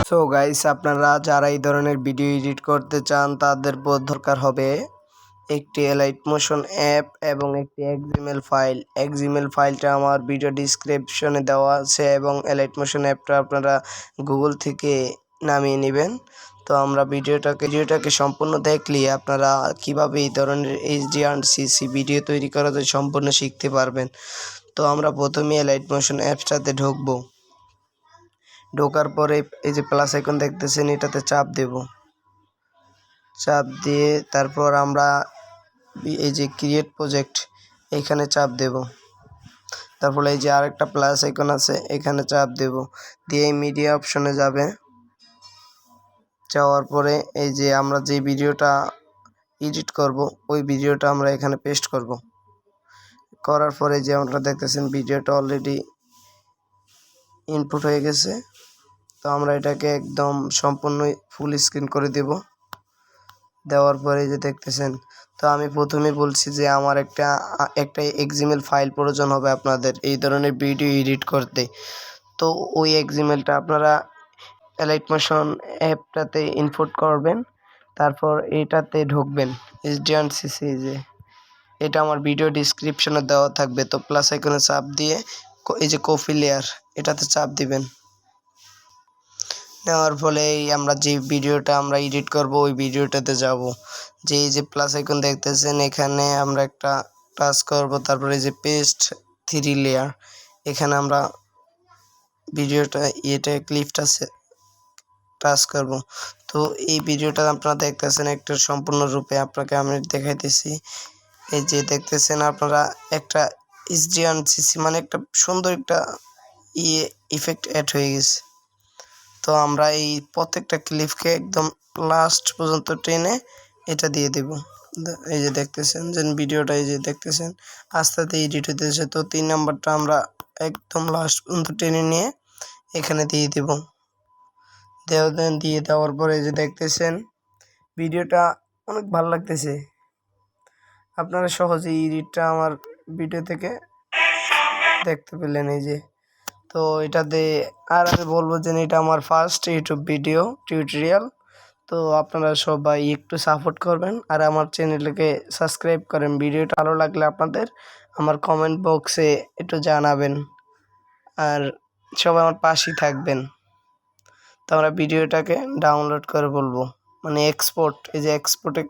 So guys, আপনারা যারা এই ধরনের ভিডিও এডিট করতে চান তাদের দরকার হবে একটি Alightmotion অ্যাপ এবং একটি XML ফাইল। XML ফাইলটা আমার ভিডিও ডিসক্রিপশনে দেওয়া আছে এবং Alightmotion অ্যাপটা আপনারা গুগল থেকে নামিয়ে নেবেন। তো আমরা ভিডিওটাকে সম্পূর্ণ দেখলে আপনারা কিভাবে এই ধরনের HDR CC ভিডিও তৈরি করা যায় সম্পূর্ণ শিখতে পারবেন। তো আমরা প্রথমে Alightmotion অ্যাপসটাতে ঢুকবো। ঢোকার পরে এই যে প্লাস আইকন দেখতেছেন, এটাতে চাপ দেব। চাপ দিয়ে তারপর আমরা এই যে ক্রিয়েট প্রজেক্ট এখানে চাপ দেব। তারপর এই যে আরেকটা প্লাস আইকন আছে, এখানে চাপ দেব। দিয়ে এই মিডিয়া অপশনে যাবে। যাওয়ার পরে এই যে আমরা যে ভিডিওটা এডিট করব ওই ভিডিওটা আমরা এখানে পেস্ট করব। করার পরে যে আমরা দেখতেছেন ভিডিওটা অলরেডি ইনপুট হয়ে গেছে। তো আমরা এটাকে একদম সম্পূর্ণ ফুল স্ক্রিন করে দেব। দেওয়ার পরে যে দেখতেছেন, তো আমি প্রথমে বলছি যে আমার একটা XML ফাইল প্রয়োজন হবে আপনাদের এই ধরনের ভিডিও এডিট করতে। তো ওই XMLটা আপনারা Alightmotion অ্যাপটাতে ইনপুট করবেন। তারপর এটাতে ঢুকবেন HDR+CC, যে এটা আমার ভিডিও ডিসক্রিপশনে দেওয়া থাকবে। তো প্লাস আইকনে চাপ দিয়ে এই যে কপি লেয়ার এটাতে চাপ দিবেন। নেওয়ার ফলে আমরা যে ভিডিওটা আমরা এডিট করব ওই ভিডিওটাতে যাব। যে এই যে প্লাস আইকন দেখতেছেন, এখানে আমরা একটা টাচ করব। তারপরে এই যে পেস্ট 3 লেয়ার, এখানে আমরা ভিডিওটা ক্লিপটা টাচ করব। তো এই ভিডিওটা আপনারা দেখতেছেন একটা সম্পূর্ণরূপে আপনাকে আমি দেখাইতেছি। এই যে দেখতেছেন আপনারা একটা HDR+CC মানে একটা সুন্দর একটা ইফেক্ট অ্যাড হয়ে গেছে। তো আমরা এই প্রত্যেকটা ক্লিপকে একদম লাস্ট পর্যন্ত টেনে এটা দিয়ে দেব। এই যে দেখতেছেন যে ভিডিওটা এই যে দেখতেছেন আস্তে আস্তে এডিট হইতেছে। তো 3 নাম্বারটা আমরা একদম লাস্ট পর্যন্ত টেনে নিয়ে এখানে দিয়ে দেব। দিয়ে দেওয়ার পরে এই যে দেখতেছেন ভিডিওটা অনেক ভালো লাগতেছে। আপনারা সহজেই এডিটটা আমার ভিডিও থেকে দেখতে পেলেন। এই যে তো এটাতে আর আমি বলবো যে এটা আমার ফার্স্ট ইউটিউব ভিডিও টিউটোরিয়াল। তো আপনারা সবাই একটু সাপোর্ট করবেন আর আমার চ্যানেলকে সাবস্ক্রাইব করেন। ভিডিওটা ভালো লাগলে আপনাদের আমার কমেন্ট বক্সে একটু জানাবেন আর সবাই আমার পাশেই থাকবেন। তো আমরা ভিডিওটাকে ডাউনলোড করে বলবো, মানে এক্সপোর্ট, এই যে এক্সপোর্টে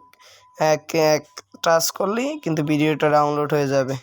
এক টাচ করলেই কিন্তু ভিডিওটা ডাউনলোড হয়ে যাবে।